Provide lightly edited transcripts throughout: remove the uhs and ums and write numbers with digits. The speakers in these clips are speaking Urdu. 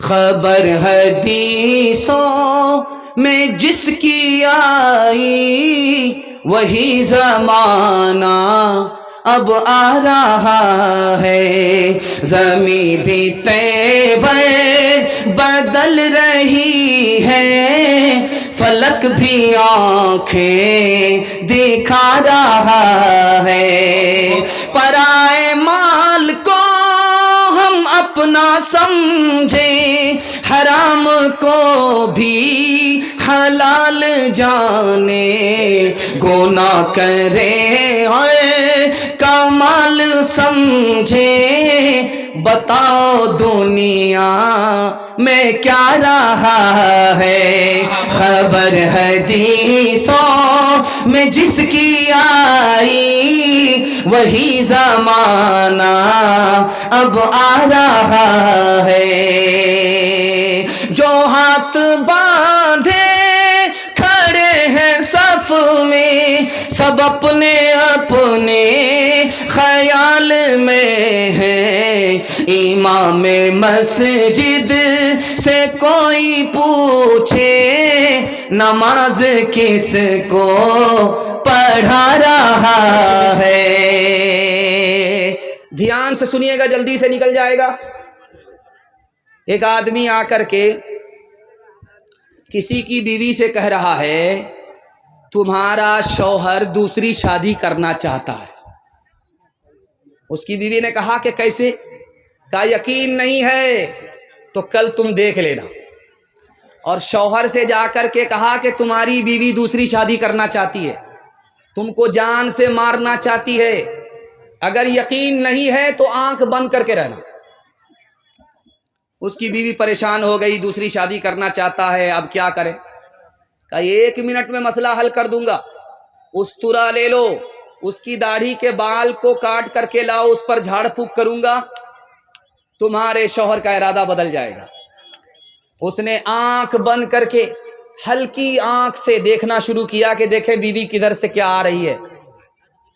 خبر حدیثوں میں جس کی آئی وہی زمانہ اب آ رہا ہے، زمین بھی تیور بدل رہی ہے، فلک بھی آنکھیں دکھا رہا ہے، پرائے مال کو ہم اپنا سمجھیں، حرام کو بھی حلال جانے، گناہ کریں اور کمال سمجھیں، بتاؤ دنیا میں کیا رہا ہے، خبر حدیثوں میں جس کی آئی وہی زمانہ اب آ رہا ہے، جو ہاتھ باندھے کھڑے ہیں صف میں، سب اپنے اپنے خیال میں ہیں، امام مسجد سے کوئی پوچھے نماز کس کو پڑھا رہا ہے۔ دھیان سے سنیے گا، جلدی سے نکل جائے گا۔ ایک آدمی آ کر کے کسی کی بیوی سے کہہ رہا ہے تمہارا شوہر دوسری شادی کرنا چاہتا ہے۔ اس کی بیوی نے کہا کہ کیسے؟ کہا یقین نہیں ہے تو کل تم دیکھ لینا۔ اور شوہر سے جا کر کے کہا کہ تمہاری بیوی دوسری شادی کرنا چاہتی ہے، تم کو جان سے مارنا چاہتی ہے، اگر یقین نہیں ہے تو آنکھ بند کر کے رہنا۔ اس کی بیوی پریشان ہو گئی، دوسری شادی کرنا چاہتا ہے، اب کیا کرے؟ کہا 1 منٹ میں مسئلہ حل کر دوں گا، استرا لے لو، اس کی داڑھی کے بال کو کاٹ کر کے لاؤ، اس پر جھاڑ پھونک کروں گا، تمہارے شوہر کا ارادہ بدل جائے گا۔ اس نے آنکھ بند کر کے ہلکی آنکھ سے دیکھنا شروع کیا کہ دیکھے بیوی کدھر سے کیا آ رہی ہے۔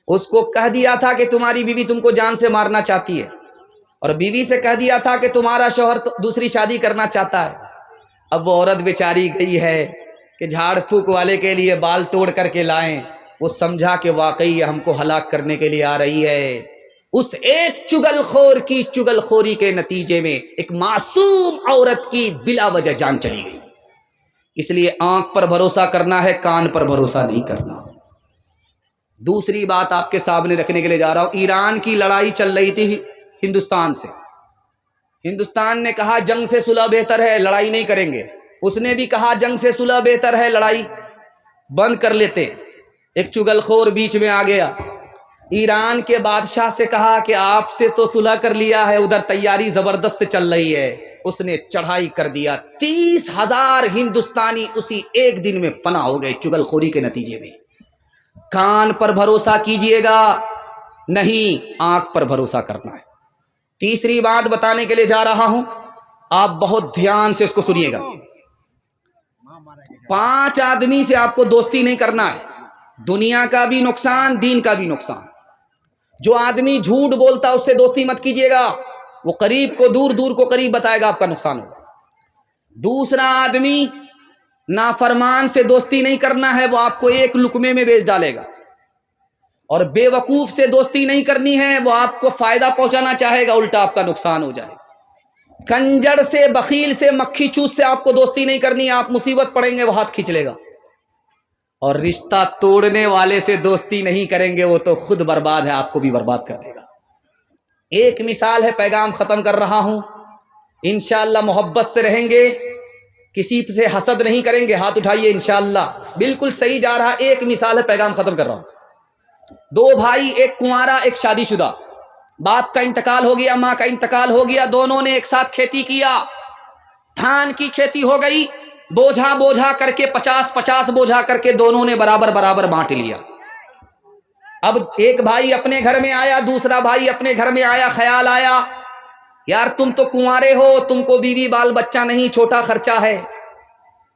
اس کو کہہ دیا تھا کہ تمہاری بیوی تم کو جان سے مارنا چاہتی ہے، اور بیوی سے کہہ دیا تھا کہ تمہارا شوہر دوسری شادی کرنا چاہتا ہے۔ اب وہ عورت بیچاری گئی ہے کہ جھاڑ پھونک والے کے لیے بال توڑ کر کے لائیں، وہ سمجھا کہ واقعی ہم کو ہلاک کرنے کے لیے آ رہی ہے۔ اس ایک چگل خور کی چگل خوری کے نتیجے میں ایک معصوم عورت کی بلا وجہ جان چلی گئی۔ اس لیے آنکھ پر بھروسہ کرنا ہے، کان پر بھروسہ نہیں کرنا۔ دوسری بات آپ کے سامنے رکھنے کے لیے جا رہا ہوں۔ ایران کی لڑائی چل رہی تھی ہندوستان سے، ہندوستان نے کہا جنگ سے صلح بہتر ہے، لڑائی نہیں کریں گے۔ اس نے بھی کہا جنگ سے صلح بہتر ہے، لڑائی بند کر لیتے۔ ایک چگل خور بیچ میں آ گیا، ایران کے بادشاہ سے کہا کہ آپ سے تو صلح کر لیا ہے، ادھر تیاری زبردست چل رہی ہے۔ اس نے چڑھائی کر دیا، 30,000 ہندوستانی اسی ایک دن میں فنا ہو گئے چگل خوری کے نتیجے میں۔ کان پر بھروسہ کیجئے گا نہیں، آنکھ پر بھروسہ کرنا ہے۔ تیسری بات بتانے کے لیے جا رہا ہوں، آپ بہت دھیان سے اس کو سنیے گا۔ 5 آدمی سے آپ کو دوستی نہیں کرنا ہے، دنیا کا بھی نقصان، دین کا بھی نقصان۔ جو آدمی جھوٹ بولتا اس سے دوستی مت کیجیے گا، وہ قریب کو دور، دور کو قریب بتائے گا، آپ کا نقصان ہوگا۔ دوسرا آدمی نافرمان سے دوستی نہیں کرنا ہے، وہ آپ کو ایک لقمے میں بیچ ڈالے گا۔ اور بے وقوف سے دوستی نہیں کرنی ہے، وہ آپ کو فائدہ پہنچانا چاہے گا، الٹا آپ کا نقصان ہو جائے گا۔ کنجر سے، بخیل سے، مکھی چوس سے آپ کو دوستی نہیں کرنی ہے، آپ مصیبت پڑیں گے وہ ہاتھ کھینچ لے گا۔ اور رشتہ توڑنے والے سے دوستی نہیں کریں گے، وہ تو خود برباد ہے، آپ کو بھی برباد کر دے گا۔ ایک مثال ہے، پیغام ختم کر رہا ہوں، انشاءاللہ محبت سے رہیں گے، کسی سے حسد نہیں کریں گے، ہاتھ اٹھائیے انشاءاللہ، بالکل صحیح جا رہا۔ ایک مثال ہے، پیغام ختم کر رہا ہوں۔ 2 بھائی، ایک کنوارا ایک شادی شدہ، باپ کا انتقال ہو گیا، ماں کا انتقال ہو گیا، دونوں نے ایک ساتھ کھیتی کیا، دھان کی کھیتی ہو گئی، بوجھا بوجھا کر کے 50-50 بوجھا کر کے دونوں نے برابر برابر بانٹ لیا۔ اب ایک بھائی اپنے گھر میں آیا، دوسرا بھائی اپنے گھر میں آیا، خیال آیا یار تم تو کنوارے ہو، تم کو بیوی بال بچہ نہیں، چھوٹا خرچہ ہے،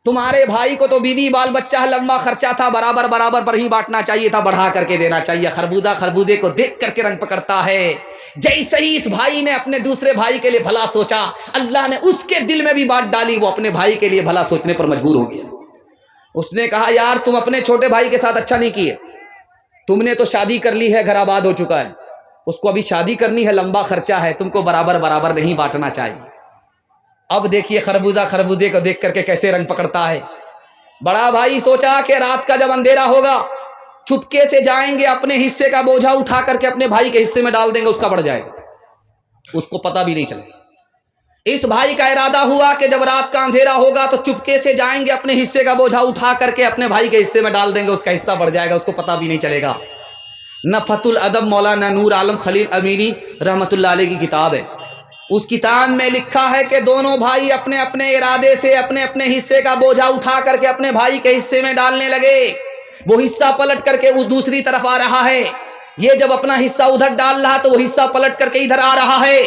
تمہارے بھائی کو تو بیوی بال بچہ لمبا خرچہ تھا، برابر برابر پر ہی بانٹنا چاہیے تھا، بڑھا کر کے دینا چاہیے۔ خربوزہ خربوزے کو دیکھ کر کے رنگ پکڑتا ہے۔ جیسے ہی اس بھائی نے اپنے دوسرے بھائی کے لیے بھلا سوچا، اللہ نے اس کے دل میں بھی بات ڈالی، وہ اپنے بھائی کے لیے بھلا سوچنے پر مجبور ہو گیا۔ اس نے کہا یار تم اپنے چھوٹے بھائی کے ساتھ اچھا نہیں کیے، تم نے تو شادی کر لی ہے، گھر آباد ہو چکا ہے، اس کو ابھی شادی کرنی ہے، لمبا خرچہ ہے، تم کو برابر برابر نہیں بانٹنا چاہیے۔ اب دیکھیے خربوزہ خربوزے کو دیکھ کر کے کیسے رنگ پکڑتا ہے۔ بڑا بھائی سوچا کہ رات کا جب اندھیرا ہوگا چھپکے سے جائیں گے، اپنے حصے کا بوجھا اٹھا کر کے اپنے بھائی کے حصے میں ڈال دیں گے، اس کا بڑھ جائے گا، اس کو پتہ بھی نہیں چلے گا۔ اس بھائی کا ارادہ ہوا کہ جب رات کا اندھیرا ہوگا تو چپکے سے جائیں گے، اپنے حصے کا بوجھا اٹھا کر کے اپنے بھائی کے حصے میں ڈال دیں گے، اس کا حصہ بڑھ جائے گا، اس کو پتہ بھی نہیں چلے گا۔ نفحۃ الادب مولانا نور عالم خلیل امینی رحمۃ اللہ علیہ کی کتاب ہے، اس کتاب میں لکھا ہے کہ دونوں بھائی اپنے اپنے ارادے سے اپنے اپنے حصے کا بوجھا اٹھا کر کے اپنے بھائی کے حصے میں ڈالنے لگے۔ وہ حصہ پلٹ کر کے اس دوسری طرف آ رہا ہے، یہ جب اپنا حصہ ادھر ڈال رہا تو وہ حصہ پلٹ کر کے ادھر آ رہا ہے۔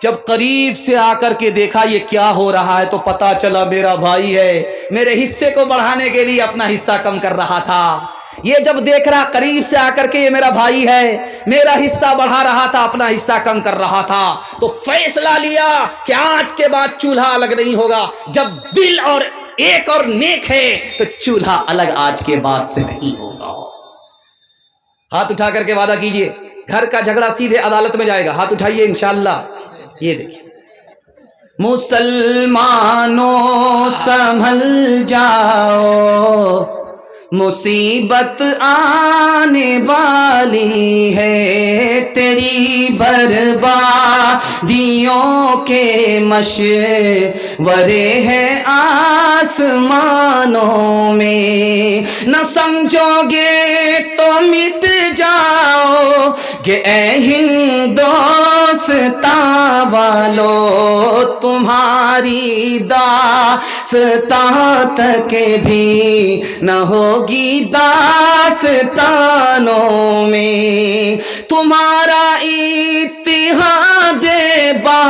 جب قریب سے آ کر کے دیکھا یہ کیا ہو رہا ہے تو پتا چلا میرا بھائی ہے، میرے حصے کو بڑھانے کے لیے اپنا حصہ کم کر رہا تھا۔ یہ جب دیکھ رہا قریب سے آ کر کے یہ میرا بھائی ہے، میرا حصہ بڑھا رہا تھا، اپنا حصہ کم کر رہا تھا، تو فیصلہ لیا کہ آج کے بعد چولہا الگ نہیں ہوگا۔ جب دل اور ایک اور نیک ہے تو چولہا الگ آج کے بعد سے نہیں ہوگا۔ ہاتھ اٹھا کر کے وعدہ کیجئے، گھر کا جھگڑا سیدھے عدالت میں جائے گا، ہاتھ اٹھائیے انشاءاللہ۔ یہ دیکھیں مسلمانوں سنبھل جاؤ، مصیبت آنے والی ہے، تیری بربادیوں کے مشورے ہیں آسمانوں میں، نہ سمجھو گے تو مٹ جاؤ گے اے ہندوستاں والو، تمہاری داستان تک بھی نہ ہوگی داستانوں میں، تمہارا اتحاد با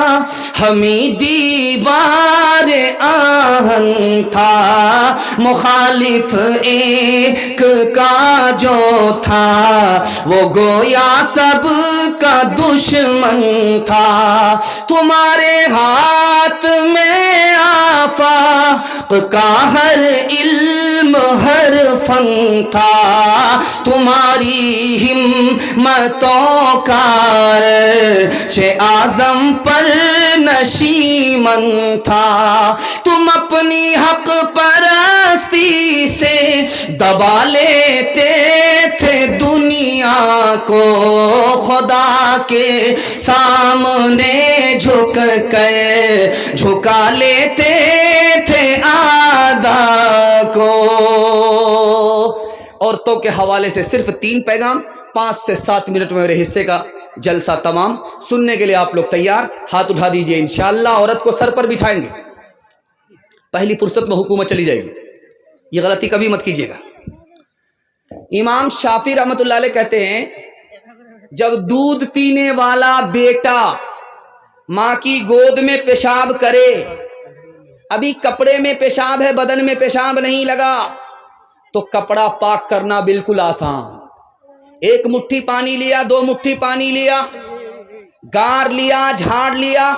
ہمیں دیوار آہن تھا، مخالف ایک کا جو تھا وہ گویا سب کا دشمن تھا، تمہارے ہاتھ میں آفاق کا ہر علم ہر فن تھا، تمہاری ہمتوں کا عرش اعظم پر نشیمن تھا، تم اپنی حق پرستی سے دبا لیتے تھے دنیا کو، خدا کے سامنے جھک کر جھکا لیتے تھے اعداء کو۔ عورتوں کے حوالے سے صرف 3 پیغام، 5 سے 7 منٹ میں میرے حصے کا جلسہ تمام۔ سننے کے لیے آپ لوگ تیار؟ ہاتھ اٹھا دیجئے انشاءاللہ۔ عورت کو سر پر بٹھائیں گے، پہلی فرصت میں حکومت چلی جائے گی، یہ غلطی کبھی مت کیجیے گا۔ امام شافعی رحمۃ اللہ علیہ کہتے ہیں جب دودھ پینے والا بیٹا ماں کی گود میں پیشاب کرے، ابھی کپڑے میں پیشاب ہے، بدن میں پیشاب نہیں لگا، تو کپڑا پاک کرنا بالکل آسان۔ 1 مٹھی پانی لیا، 2 مٹھی پانی لیا، گار لیا، جھاڑ لیا،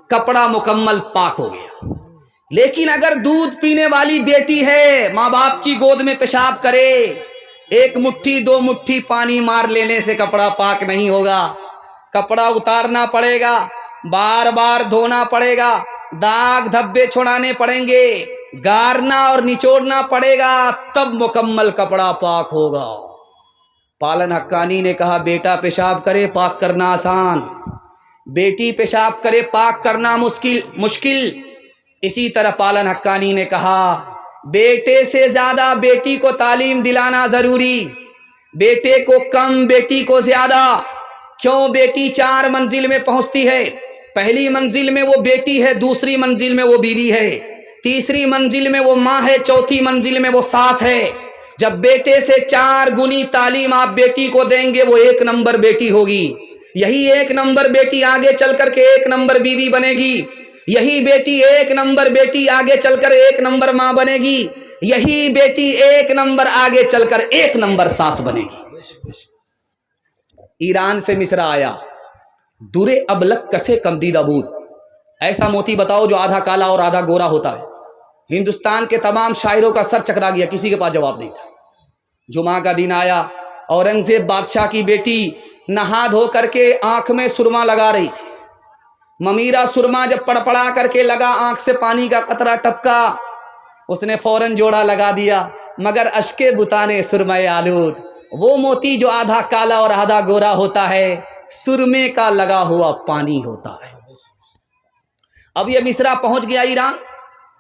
کپڑا مکمل پاک ہو گیا۔ لیکن اگر دودھ پینے والی بیٹی ہے، ماں باپ کی گود میں پیشاب کرے، 1 مٹھی 2 مٹھی پانی مار لینے سے کپڑا پاک نہیں ہوگا، کپڑا اتارنا پڑے گا، بار بار دھونا پڑے گا، داغ دھبے چھوڑانے پڑیں گے، گارنا اور نچوڑنا پڑے گا، تب مکمل کپڑا پاک ہوگا۔ پالن حقانی نے کہا بیٹا پیشاب کرے پاک کرنا آسان، بیٹی پیشاب کرے پاک کرنا مشکل۔ اسی طرح پالن حقانی نے کہا بیٹے سے زیادہ بیٹی کو تعلیم دلانا ضروری، بیٹے کو کم بیٹی کو زیادہ۔ کیوں؟ بیٹی 4 منزل میں پہنچتی ہے، پہلی منزل میں وہ بیٹی ہے، دوسری منزل میں وہ بیوی ہے، تیسری منزل میں وہ ماں ہے، چوتھی منزل میں وہ ساس ہے۔ جب بیٹے سے 4 گنی تعلیم آپ بیٹی کو دیں گے وہ 1 نمبر بیٹی ہوگی، یہی 1 نمبر بیٹی آگے چل کر کے 1 نمبر بیوی بنے گی۔ یہی بیٹی ایک نمبر بیٹی آگے چل کر ایک نمبر ماں بنے گی، یہی بیٹی ایک نمبر آگے چل کر ایک نمبر ساس بنے گی۔ ایران سے مصر آیا، درے ابلک کسے کمدیدہ بود، ایسا موتی بتاؤ جو آدھا کالا اور آدھا گورا ہوتا ہے۔ ہندوستان کے تمام شاعروں کا سر چکرا گیا، کسی کے پاس جواب نہیں تھا۔ جمعہ کا دن آیا، اورنگزیب بادشاہ کی بیٹی نہا دھو کر کے آنکھ میں سرما لگا رہی تھی۔ ممیرا سرما جب پڑپڑا کر کے لگا، آنکھ سے پانی کا قطرہ ٹپکا، اس نے فوراً جوڑا لگا دیا، مگر اشکے بتانے سرمے آلود، وہ موتی جو آدھا کالا اور آدھا گورا ہوتا ہے سرمے کا لگا ہوا پانی ہوتا ہے۔ اب یہ مصرا پہنچ گیا ایران،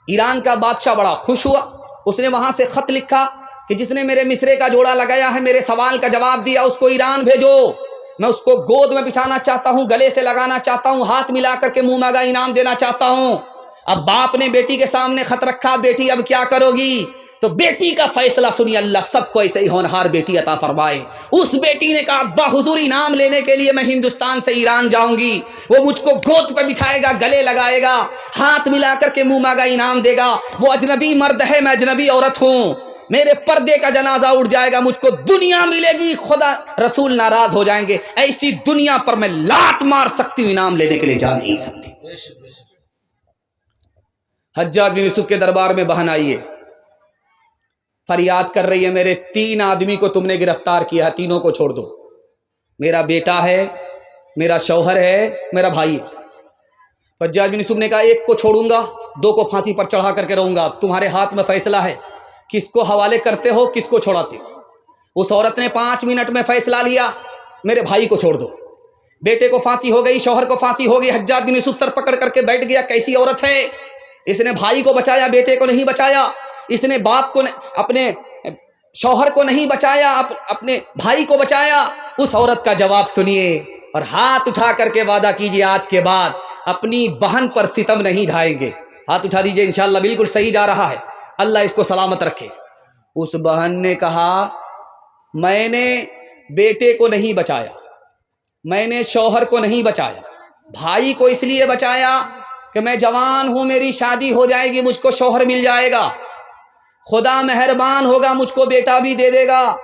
ایران کا بادشاہ بڑا خوش ہوا، اس نے وہاں سے خط لکھا کہ جس نے میرے مصرے کا جوڑا لگایا ہے، میرے سوال کا جواب دیا، اس کو ایران بھیجو، میں اس کو گود میں بٹھانا چاہتا ہوں، گلے سے لگانا چاہتا ہوں، ہاتھ ملا کر کے منہ مانگا انعام دینا چاہتا ہوں۔ اب باپ نے بیٹی کے سامنے خط رکھا، بیٹی اب کیا کرو گی؟ تو بیٹی کا فیصلہ سنی، اللہ سب کو ایسے ہی ہونہار بیٹی عطا فرمائے۔ اس بیٹی نے کہا ابا حضور انعام لینے کے لیے میں ہندوستان سے ایران جاؤں گی، وہ مجھ کو گود پہ بٹھائے گا، گلے لگائے گا، ہاتھ ملا کر کے منہ مانگا انعام دے گا، وہ اجنبی مرد ہے، میں اجنبی عورت ہوں، میرے پردے کا جنازہ اٹھ جائے گا، مجھ کو دنیا ملے گی، خدا رسول ناراض ہو جائیں گے، ایسی دنیا پر میں لات مار سکتی ہوں، انعام لینے کے لیے جا نہیں سکتی۔ حجاج بن یوسف کے دربار میں بہن آئی ہے، فریاد کر رہی ہے میرے 3 آدمی کو تم نے گرفتار کیا ہے، تینوں کو چھوڑ دو، میرا بیٹا ہے، میرا شوہر ہے، میرا بھائی ہے۔ حجاج بن یوسف نے کہا ایک کو چھوڑوں گا، 2 کو پھانسی پر چڑھا کر کے رہوں گا، تمہارے ہاتھ میں فیصلہ ہے، کس کو حوالے کرتے ہو، کس کو چھوڑاتے ہو۔ اس عورت نے 5 منٹ میں فیصلہ لیا، میرے بھائی کو چھوڑ دو۔ بیٹے کو پھانسی ہو گئی، شوہر کو پھانسی ہو گئی، حجاج بن یوسف سر پکڑ کر کے بیٹھ گیا، کیسی عورت ہے، اس نے بھائی کو بچایا، بیٹے کو نہیں بچایا، اس نے باپ کو، اپنے شوہر کو نہیں بچایا، اپنے بھائی کو بچایا۔ اس عورت کا جواب سنیے اور ہاتھ اٹھا کر کے وعدہ کیجئے آج کے بعد اپنی بہن پر ستم نہیں ڈھائیں گے۔ ہاتھ اٹھا دیجئے، انشاءاللہ بالکل صحیح جا رہا ہے، اللہ اس کو سلامت رکھے۔ اس بہن نے کہا میں نے بیٹے کو نہیں بچایا، میں نے شوہر کو نہیں بچایا، بھائی کو اس لیے بچایا کہ میں جوان ہوں، میری شادی ہو جائے گی، مجھ کو شوہر مل جائے گا، خدا مہربان ہوگا، مجھ کو بیٹا بھی دے دے گا،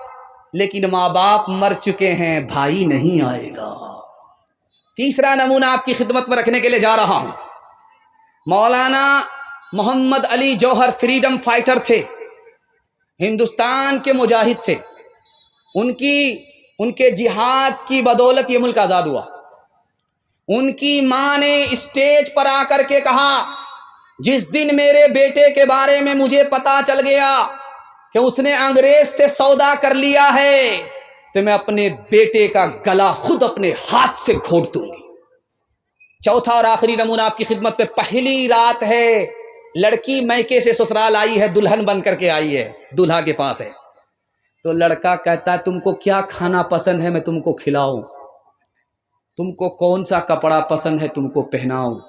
لیکن ماں باپ مر چکے ہیں، بھائی نہیں آئے گا۔ تیسرا نمونہ آپ کی خدمت میں رکھنے کے لیے جا رہا ہوں۔ مولانا محمد علی جوہر فریڈم فائٹر تھے، ہندوستان کے مجاہد تھے، ان کے جہاد کی بدولت یہ ملک آزاد ہوا۔ ان کی ماں نے اسٹیج پر آ کر کے کہا جس دن میرے بیٹے کے بارے میں مجھے پتا چل گیا کہ اس نے انگریز سے سودا کر لیا ہے تو میں اپنے بیٹے کا گلا خود اپنے ہاتھ سے گھونٹ دوں گی۔ چوتھا اور آخری نمونہ آپ کی خدمت پہ، پہلی رات ہے، لڑکی میکے سے سسرال آئی ہے، دلہن بن کر کے آئی ہے، دولہا کے پاس ہے، تو لڑکا کہتا ہے تم کو کیا کھانا پسند ہے میں تم کو کھلاؤں، تم کو کون سا کپڑا پسند ہے تم کو پہناؤں،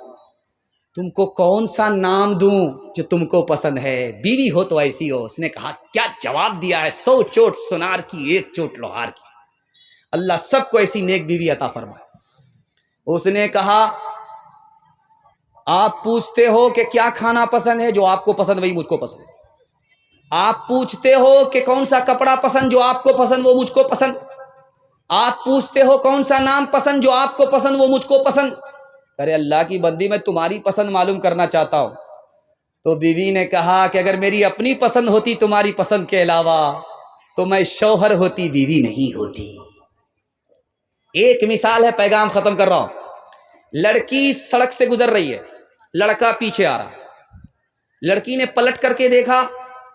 تم کو کون سا نام دوں جو تم کو پسند ہے، بیوی ہو تو ایسی ہو۔ اس نے کہا کیا جواب دیا ہے، 100 چوٹ سونار کی 1 چوٹ لوہار کی، اللہ سب کو ایسی نیک بیوی عطا فرمائے۔ اس نے کہا آپ پوچھتے ہو کہ کیا کھانا پسند ہے، جو آپ کو پسند وہی مجھ کو پسند، آپ پوچھتے ہو کہ کون سا کپڑا پسند، جو آپ کو پسند وہ مجھ کو پسند، آپ پوچھتے ہو کون سا نام پسند، جو آپ کو پسند وہ مجھ کو پسند۔ ارے اللہ کی بندی میں تمہاری پسند معلوم کرنا چاہتا ہوں۔ تو بیوی نے کہا کہ اگر میری اپنی پسند ہوتی تمہاری پسند کے علاوہ تو میں شوہر ہوتی، بیوی نہیں ہوتی۔ ایک مثال ہے، پیغام ختم کر رہا ہوں۔ لڑکی سڑک سے گزر رہی ہے، لڑکا پیچھے آ رہا، لڑکی نے پلٹ کر کے دیکھا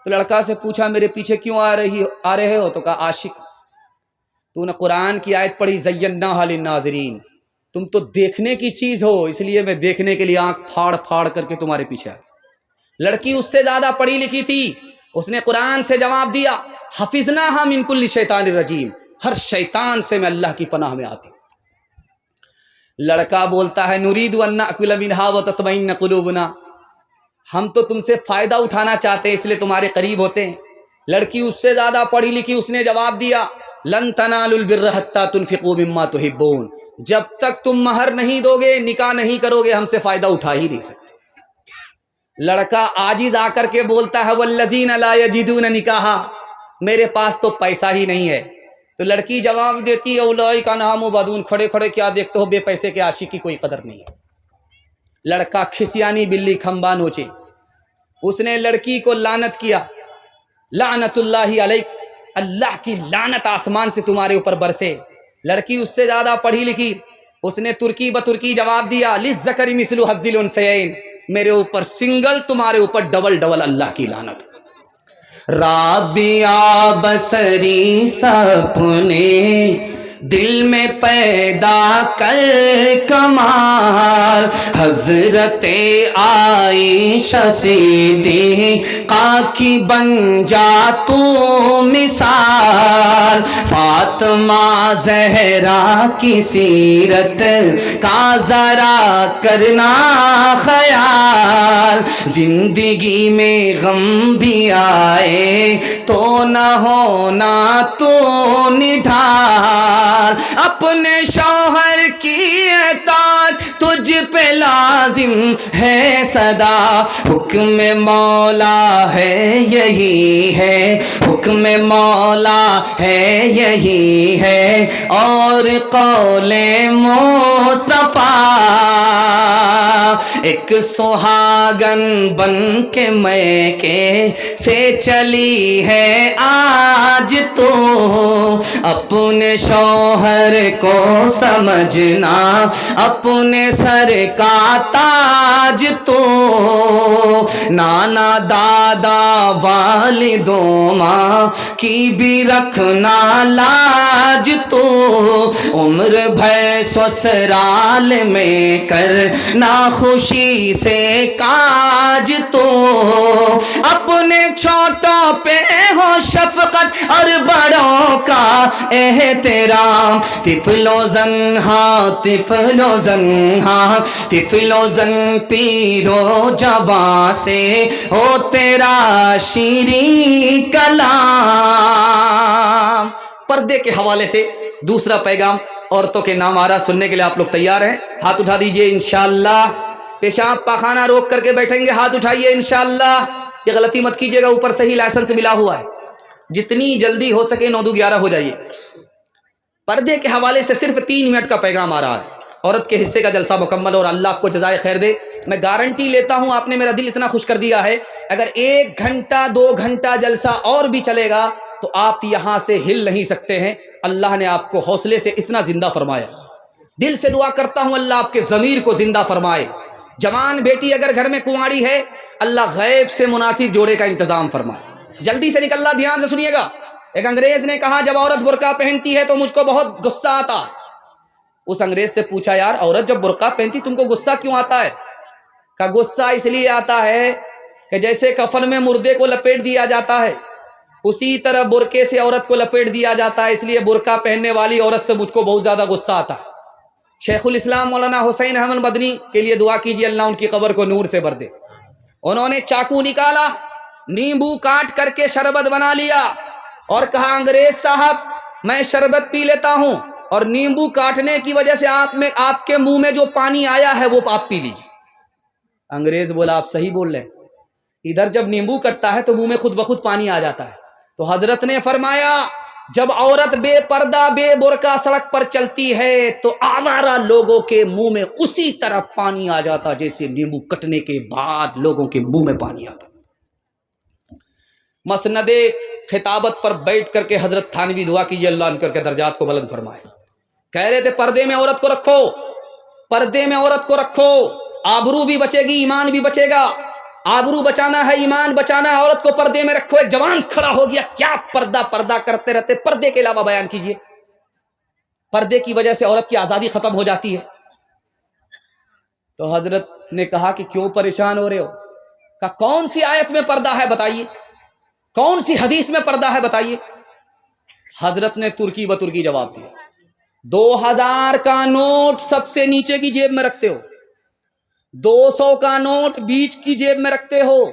تو لڑکا سے پوچھا میرے پیچھے کیوں آ رہے ہو، تو کہا عاشق، تو نے قرآن کی آیت پڑھی زیناھا للناظرین، تم تو دیکھنے کی چیز ہو، اس لیے میں دیکھنے کے لیے آنکھ پھاڑ پھاڑ کر کے تمہارے پیچھے آئی۔ لڑکی اس سے زیادہ پڑھی لکھی تھی، اس نے قرآن سے جواب دیا حفظناھا من کل شیطان الرجیم، ہر شیطان سے میں اللہ کی پناہ میں آتی ہوں۔ لڑکا بولتا ہے نرید ان ناکل منھا وتطمئن قلوبنا، ہم تو تم سے فائدہ اٹھانا چاہتے ہیں اس لیے تمہارے قریب ہوتے ہیں۔ لڑکی اس سے زیادہ پڑھی لکھی، اس نے جواب دیا لن تنالوا البر حتى تنفقوا مما تحبون، جب تک تم مہر نہیں دو گے، نکاح نہیں کرو گے، ہم سے فائدہ اٹھا ہی نہیں سکتے۔ لڑکا عاجز آ کر کے بولتا ہے والذین لا یجدون نکاحا، میرے پاس تو پیسہ ہی نہیں ہے. تو لڑکی جواب دیتی ہے اولئک عنہا مبعدون، کھڑے کھڑے کیا دیکھتے ہو، بے پیسے کے عاشق کی کوئی قدر نہیں ہے. لڑکا کھسیانی بلی کھمبا نوچے، اس نے لڑکی کو لعنت کیا، لعنت اللہ علیک، اللہ کی لعنت آسمان سے تمہارے اوپر برسے. لڑکی اس سے زیادہ پڑھی لکھی، اس نے ترکی بترکی جواب دیا للذکر مثل حظ الانثیین، میرے اوپر سنگل، تمہارے اوپر ڈبل ڈبل اللہ کی لعنت. رابعہ بصری سپنے دل میں پیدا کر کمال، حضرت عائشہ صدیقہ کی بن جا تو مثال، فاطمہ زہرا کی سیرت کا ذرا کرنا خیال، زندگی میں غم بھی آئے تو نہ ہونا تو نڈھال، اپنے شوہر کی اطاعت تجھ پہ لازم ہے صدا، حکم مولا ہے یہی ہے، حکم مولا ہے یہی ہے، اور قول مصطفیٰ. ایک سہاگن بن کے میکے سے چلی ہے آج تو، اپنے شوہر کو سمجھنا اپنے سر کا تاج تو، نانا دادا والدوں ماں کی بھی رکھنا لاج تو، عمر بھر سسرال میں کرنا خوشی سے کاج تو، اپنے چھوٹوں پہ ہو شفقت اور بڑوں کا احترام، طفلو زنہا طفلو زنہا طفلو زن پیرو جوان سے ہو تیرا شیریں کلام. پردے کے حوالے سے دوسرا پیغام عورتوں کے نام آ رہا، سننے کے لیے آپ لوگ تیار ہیں؟ ہاتھ اٹھا دیجئے انشاءاللہ. پیشاب پاخانہ روک کر کے بیٹھیں گے، ہاتھ اٹھائیے انشاءاللہ. یہ غلطی مت کیجئے گا، اوپر صحیح لائسنس ملا ہوا ہے، جتنی جلدی ہو سکے 9-2-11 ہو جائیے. پردے کے حوالے سے صرف 3 منٹ کا پیغام آ رہا ہے، عورت کے حصے کا جلسہ مکمل، اور اللہ آپ کو جزائے خیر دے. میں گارنٹی لیتا ہوں، آپ نے میرا دل اتنا خوش کر دیا ہے، اگر 1 گھنٹہ 2 گھنٹہ جلسہ اور بھی چلے گا تو آپ یہاں سے ہل نہیں سکتے ہیں. اللہ نے آپ کو حوصلے سے اتنا زندہ فرمایا. دل سے دعا کرتا ہوں اللہ آپ کے ضمیر کو زندہ فرمائے. جوان بیٹی اگر گھر میں کنواری ہے، اللہ غیب سے مناسب جوڑے کا انتظام فرمائے. جلدی سے نکلنا، دھیان سے سنیے گا. ایک انگریز نے کہا جب عورت برقع پہنتی ہے تو مجھ کو بہت غصہ آتا. اس انگریز سے پوچھا یار عورت جب برقع پہنتی تم کو غصہ کیوں آتا ہے؟ کہ غصہ اس لیے آتا ہے کہ جیسے کفن میں مردے کو لپیٹ دیا جاتا ہے، اسی طرح برقعے سے عورت کو لپیٹ دیا جاتا ہے، اس لیے برقع پہننے والی عورت سے مجھ کو بہت زیادہ غصہ آتا ہے. شیخ الاسلام مولانا حسین احمد مدنی کے لیے دعا کیجیے، اللہ ان کی قبر کو نور سے بھر دے. انہوں نے چاقو نکالا، نیمبو کاٹ کر کے شربت بنا لیا اور کہا انگریز صاحب میں شربت پی لیتا ہوں، اور نیمبو کاٹنے کی وجہ سے آپ کے منہ میں جو پانی آیا ہے وہ آپ پی لیجیے. انگریز بولا آپ صحیح بول رہے ہیں، ادھر جب نیمبو کٹتا ہے تو منہ میں خود بخود پانی آ جاتا ہے. تو حضرت نے فرمایا جب عورت بے پردہ بے برقع سڑک پر چلتی ہے تو آوارہ لوگوں کے منہ میں اسی طرح پانی آ جاتا جیسے نیمبو کٹنے کے بعد لوگوں کے منہ میں پانی آتا. مسند خطابت پر بیٹھ کر کے حضرت تھانوی دعا کیجیے اللہ ان کر کے درجات کو بلند فرمائے. کہہ رہے تھے پردے میں عورت کو رکھو، پردے میں عورت کو رکھو، آبرو بھی بچے گی ایمان بھی بچے گا. آبرو بچانا ہے، ایمان بچانا ہے، عورت کو پردے میں رکھو. ایک جوان کھڑا ہو گیا، کیا پردہ پردہ کرتے رہتے، پردے کے علاوہ بیان کیجئے. پردے کی وجہ سے عورت کی آزادی ختم ہو جاتی ہے. تو حضرت نے کہا کہ کیوں پریشان ہو رہے ہو؟ کہا کون سی آیت میں پردہ ہے بتائیے، کون سی حدیث میں پردہ ہے بتائیے. حضرت نے ترکی بترکی جواب دیا. 2000 کا نوٹ سب سے نیچے کی جیب میں رکھتے ہو، 200 کا نوٹ بیچ کی جیب میں رکھتے ہو،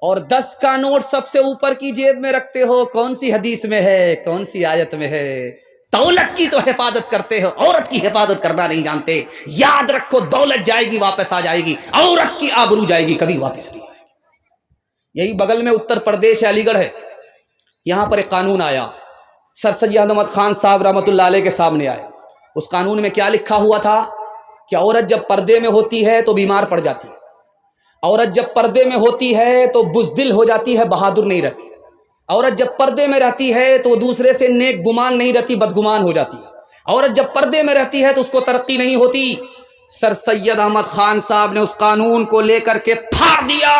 اور 10 کا نوٹ سب سے اوپر کی جیب میں رکھتے ہو. کون سی حدیث میں ہے، کون سی آیت میں ہے؟ دولت کی تو حفاظت کرتے ہو، عورت کی حفاظت کرنا نہیں جانتے. یاد رکھو دولت جائے گی واپس آ جائے گی، عورت کی آبرو جائے گی کبھی واپس نہیں آئے گی. یہی بغل میں اتر پردیش علی گڑھ ہے، یہاں پر ایک قانون آیا، سر سید احمد خان صاحب رحمۃ اللہ علیہ کے سامنے آیا. اس قانون میں کیا لکھا ہوا تھا کہ عورت جب پردے میں ہوتی ہے تو بیمار پڑ جاتی ہے، عورت جب پردے میں ہوتی ہے تو بزدل ہو جاتی ہے، بہادر نہیں رہتی. عورت جب پردے میں رہتی ہے تو دوسرے سے نیک گمان نہیں رہتی، بدگمان ہو جاتی ہے. عورت جب پردے میں رہتی ہے تو اس کو ترقی نہیں ہوتی. سر سید احمد خان صاحب نے اس قانون کو لے کر کے پھاڑ دیا.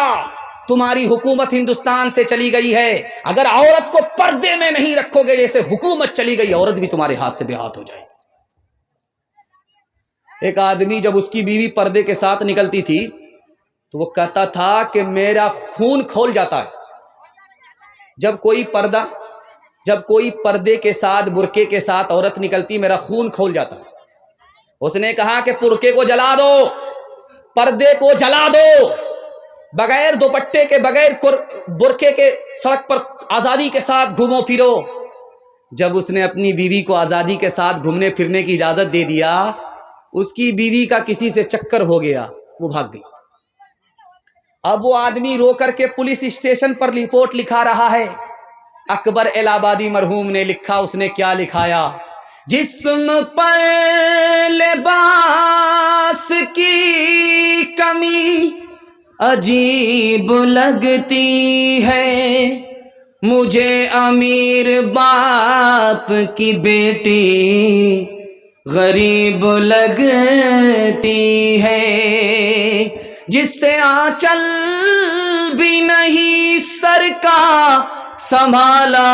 تمہاری حکومت ہندوستان سے چلی گئی ہے، اگر عورت کو پردے میں نہیں رکھو گے جیسے حکومت چلی گئی، عورت بھی تمہارے ہاتھ سے بے ہاتھ ہو جائے گی. ایک آدمی جب اس کی بیوی پردے کے ساتھ نکلتی تھی تو وہ کہتا تھا کہ میرا خون کھول جاتا ہے. جب کوئی پردے کے ساتھ، برقعے کے ساتھ عورت نکلتی، میرا خون کھول جاتا ہے. اس نے کہا کہ برقعے کو جلا دو، پردے کو جلا دو، بغیر دوپٹے کے، بغیر برقعے کے سڑک پر آزادی کے ساتھ گھومو پھرو. جب اس نے اپنی بیوی کو آزادی کے ساتھ گھومنے پھرنے کی اجازت دے دیا، اس کی بیوی کا کسی سے چکر ہو گیا، وہ بھاگ گئی. اب وہ آدمی رو کر کے پولیس اسٹیشن پر رپورٹ لکھا رہا ہے. اکبر الہ آبادی مرحوم نے لکھا، اس نے کیا لکھایا؟ جسم پر لباس کی کمی عجیب لگتی ہے، مجھے امیر باپ کی بیٹی غریب لگتی ہے، جس سے آنچل بھی نہیں سر کا سنبھالا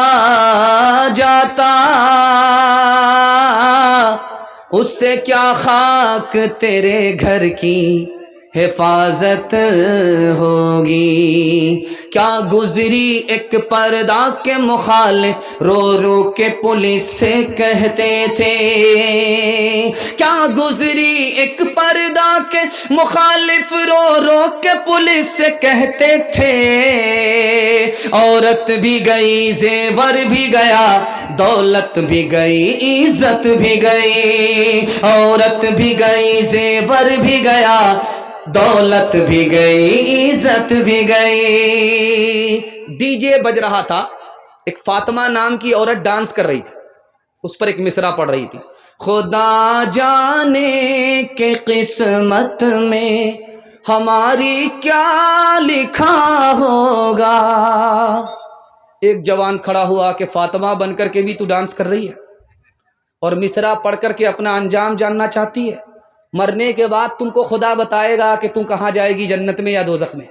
جاتا، اس سے کیا خاک تیرے گھر کی حفاظت ہوگی. کیا گزری ایک پردہ کے مخالف رو رو کے پولیس سے کہتے تھے، کیا گزری ایک پردہ کے مخالف رو رو کے پولیس سے کہتے تھے، عورت بھی گئی، زیور بھی گیا، دولت بھی گئی، عزت بھی گئی. عورت بھی گئی، زیور بھی گیا، دولت بھی گئی، عزت بھی گئی. ڈی جے بج رہا تھا، ایک فاطمہ نام کی عورت ڈانس کر رہی تھی، اس پر ایک مصرع پڑھ رہی تھی، خدا جانے کہ قسمت میں ہماری کیا لکھا ہوگا. ایک جوان کھڑا ہوا کہ فاطمہ بن کر کے بھی تو ڈانس کر رہی ہے اور مصرع پڑھ کر کے اپنا انجام جاننا چاہتی ہے. مرنے کے بعد تم کو خدا بتائے گا کہ تم کہاں جائے گی، جنت میں یا دوزخ میں،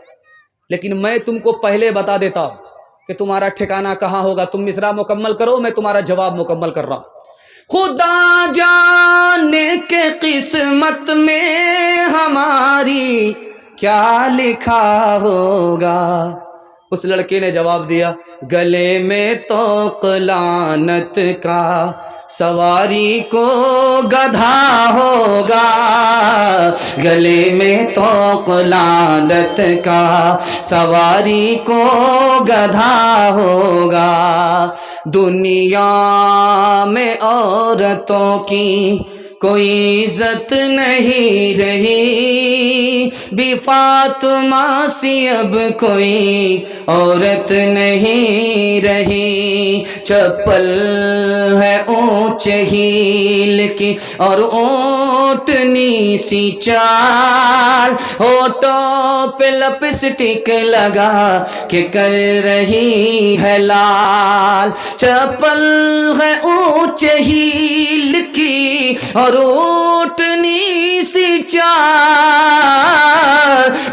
لیکن میں تم کو پہلے بتا دیتا ہوں کہ تمہارا ٹھکانہ کہاں ہوگا. تم مصرع مکمل کرو، میں تمہارا جواب مکمل کر رہا ہوں. خدا جانے کے قسمت میں ہماری کیا لکھا ہوگا. اس لڑکے نے جواب دیا، گلے میں توق لعنت کا سواری کو گدھا ہوگا، گلے میں توق لعنت کا سواری کو گدھا ہوگا. دنیا میں عورتوں کی کوئی عزت نہیں رہی، بھی فاطمہ سی اب کوئی عورت نہیں رہی. چپل ہے اونچ ہیل کی اور اونٹنی سی چال، ہونٹوں پہ لپسٹک لگا کہ کر رہی ہے لال. چپل ہے اونچ ہیل کی اور اونٹنی سی چال،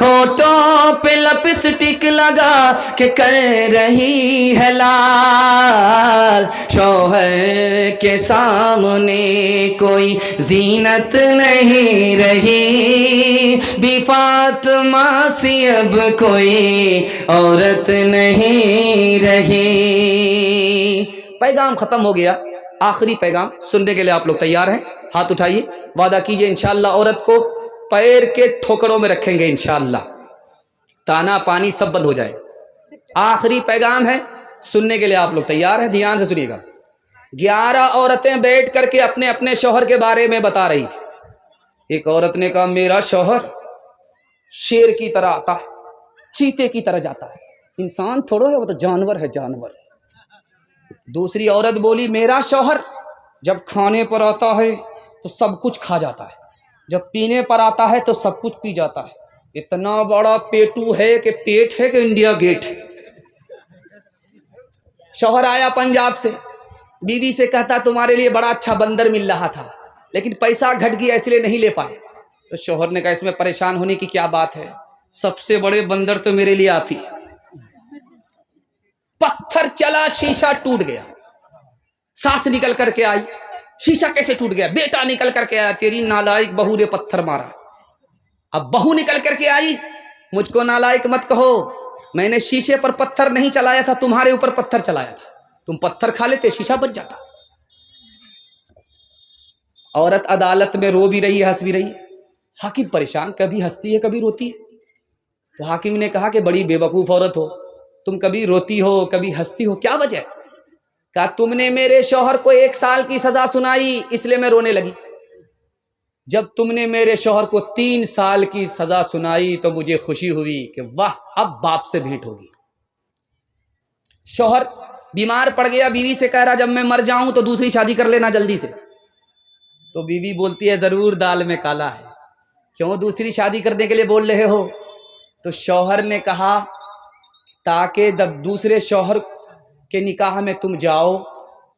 ہونٹوں پہ لپسٹک لگا کہ کر رہی ہے لال. شوہر کے سامنے کوئی زینت نہیں رہی، بھی فاطمہ سی اب کوئی عورت نہیں رہی. پیغام ختم ہو گیا. آخری پیغام سننے کے لیے آپ لوگ تیار ہیں؟ ہاتھ اٹھائیے، وعدہ کیجئے انشاءاللہ عورت کو پیر کے ٹھوکروں میں رکھیں گے انشاءاللہ، تانا پانی سب بند ہو جائے. آخری پیغام ہے، سننے کے لیے آپ لوگ تیار ہیں؟ دھیان سے سنیے گا. 11 عورتیں بیٹھ کر کے اپنے اپنے شوہر کے بارے میں بتا رہی تھی۔ ایک عورت نے کہا میرا شوہر شیر کی طرح آتا ہے، چیتے کی طرح جاتا ہے، انسان تھوڑا ہے، وہ تو جانور ہے، جانور۔ دوسری عورت بولی میرا شوہر جب کھانے پر آتا ہے تو سب کچھ کھا جاتا ہے، جب پینے پر آتا ہے تو سب کچھ پی جاتا ہے، اتنا بڑا پیٹو ہے کہ پیٹ ہے کہ انڈیا گیٹ ہے۔ شوہر آیا پنجاب سے، بیوی سے کہتا تمہارے لیے بڑا اچھا بندر مل رہا تھا لیکن پیسہ گھٹ گیا اس لیے نہیں لے پائے۔ تو شوہر نے کہا اس میں پریشان ہونے کی کیا بات ہے، سب سے بڑے بندر تو میرے لیے آپ ہی۔ پتھر چلا، شیشہ ٹوٹ گیا، ساس نکل کر کے آئی، شیشہ کیسے ٹوٹ گیا؟ بیٹا نکل کر کے آیا، تیری نالائق بہو نے پتھر مارا۔ اب بہو نکل کر کے آئی، مجھ کو نالائق مت کہو، میں نے شیشے پر پتھر نہیں چلایا تھا، تمہارے اوپر پتھر چلایا تھا، تم پتھر کھا لیتے شیشہ بچ جاتا۔ عورت عدالت میں رو بھی رہی ہے، ہنس بھی رہی ہے۔ حاکم پریشان، کبھی ہنستی ہے کبھی روتی ہے۔ تو حاکم نے کہا کہ بڑی بے وقوف عورت ہو، تم کبھی روتی ہو کبھی ہنستی ہو، کیا وجہ ہے؟ کہا تم نے میرے شوہر کو 1 سال کی سزا سنائی اس لیے میں رونے لگی، جب تم نے میرے شوہر کو 3 سال کی سزا سنائی تو مجھے خوشی ہوئی کہ واہ اب باپ سے بھیٹ ہوگی۔ شوہر بیمار پڑ گیا، بیوی سے کہہ رہا جب میں مر جاؤں تو دوسری شادی کر لینا جلدی سے۔ تو بیوی بولتی ہے ضرور دال میں کالا ہے، کیوں دوسری شادی کرنے کے لیے بول رہے ہو؟ تو شوہر نے کہا تاکہ جب دوسرے شوہر کے نکاح میں تم جاؤ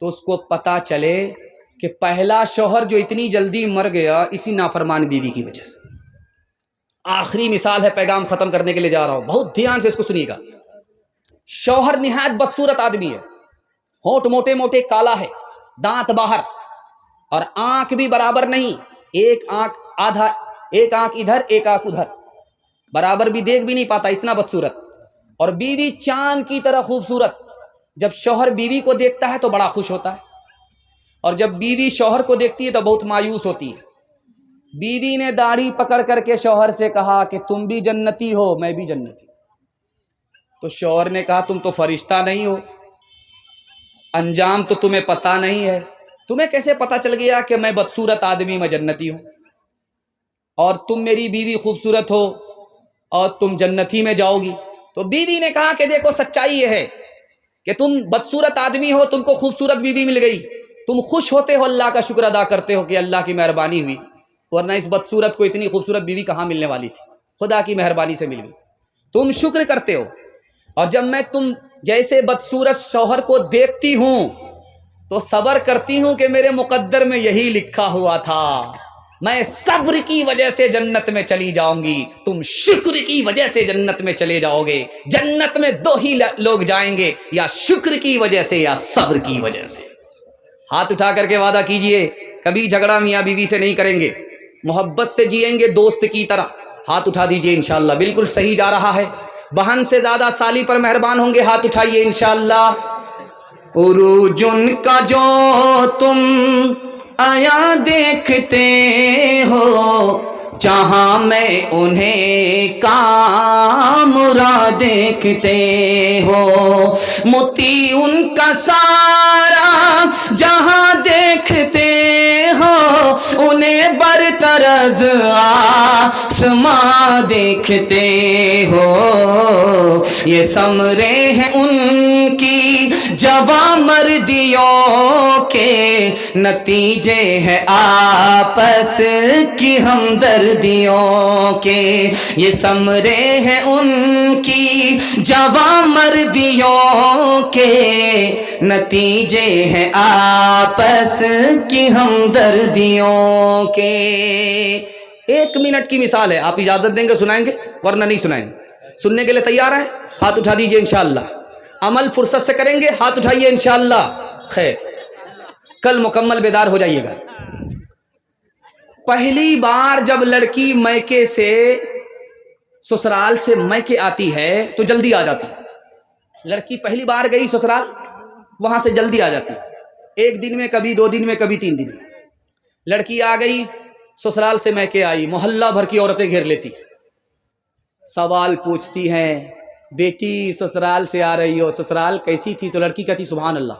تو اس کو پتا چلے کہ پہلا شوہر جو اتنی جلدی مر گیا اسی نافرمان بیوی کی وجہ سے۔ آخری مثال ہے، پیغام ختم کرنے کے لیے جا رہا ہوں، بہت دھیان سے اس کو سنیے گا۔ شوہر نہایت بدصورت آدمی ہے، ہونٹ موٹے موٹے، کالا ہے، دانت باہر، اور آنکھ بھی برابر نہیں، ایک آنکھ آدھا، ایک آنکھ ادھر ایک آنکھ ادھر، برابر بھی دیکھ بھی نہیں پاتا، اتنا بدصورت۔ اور بیوی چاند کی طرح خوبصورت، جب شوہر بیوی کو دیکھتا ہے تو بڑا خوش ہوتا ہے، اور جب بیوی شوہر کو دیکھتی ہے تو بہت مایوس ہوتی ہے۔ بیوی نے داڑھی پکڑ کر کے شوہر سے کہا کہ تم بھی جنتی ہو میں بھی جنتی ہوں۔ تو شوہر نے کہا تم تو فرشتہ نہیں ہو، انجام تو تمہیں پتہ نہیں ہے، تمہیں کیسے پتہ چل گیا کہ میں بدصورت آدمی میں جنتی ہوں، اور تم میری بیوی خوبصورت ہو اور تم جنتی میں جاؤ گی؟ تو بیوی نے کہا کہ دیکھو سچائی یہ ہے کہ تم بدصورت آدمی ہو، تم کو خوبصورت بیوی مل گئی، تم خوش ہوتے ہو، اللہ کا شکر ادا کرتے ہو کہ اللہ کی مہربانی ہوئی، ورنہ اس بدصورت کو اتنی خوبصورت بیوی کہاں ملنے والی تھی، خدا کی مہربانی سے مل گئی، تم شکر کرتے ہو۔ اور جب میں تم جیسے بدصورت شوہر کو دیکھتی ہوں تو صبر کرتی ہوں کہ میرے مقدر میں یہی لکھا ہوا تھا، میں صبر کی وجہ سے جنت میں چلی جاؤں گی، تم شکر کی وجہ سے جنت میں چلے جاؤ گے۔ جنت میں 2 ہی لوگ جائیں گے، یا شکر کی وجہ سے یا صبر کی وجہ سے۔ ہاتھ اٹھا کر کے وعدہ کیجئے کبھی جھگڑا میاں بیوی سے نہیں کریں گے، محبت سے جئیں گے دوست کی طرح۔ ہاتھ اٹھا دیجئے انشاءاللہ، بالکل صحیح جا رہا ہے۔ بہن سے زیادہ سالی پر مہربان ہوں گے، ہاتھ اٹھائیے انشاءاللہ۔ عروج ان کا جو تم آیا دیکھتے ہو، جہاں میں انہیں کامرا دیکھتے ہو، موتی ان کا سارا جہاں دیکھتے ہو، انہیں برطرز آسماں دیکھتے ہو، یہ ثمرے ہیں ان کی جواں مردیوں کے، نتیجے ہیں آپس کی ہمدردیوں کے، یہ ثمرے ہیں ان کی جواں مردیوں کے، نتیجے ہیں آپس کی ہمدردیوں کے۔ 1 منٹ کی مثال ہے، آپ اجازت دیں گے سنائیں گے ورنہ نہیں سنائیں گے؟ سننے کے لیے تیار ہیں؟ ہاتھ اٹھا دیجئے انشاءاللہ۔ عمل فرصت سے کریں گے، ہاتھ اٹھائیے انشاءاللہ۔ خیر، کل مکمل بیدار ہو جائیے گا۔ پہلی بار جب لڑکی میکے سے، سسرال سے میکے آتی ہے تو جلدی آ جاتی ہے۔ لڑکی پہلی بار گئی سسرال، وہاں سے جلدی آ جاتی ہے، 1 دن میں، کبھی 2 دن میں، کبھی 3 دن میں۔ لڑکی آ گئی سسرال سے میکے آئی، محلہ بھر کی عورتیں گھیر لیتی، سوال پوچھتی ہیں بیٹی سسرال سے آ رہی ہو، سسرال کیسی تھی؟ تو لڑکی کہتی سبحان اللہ،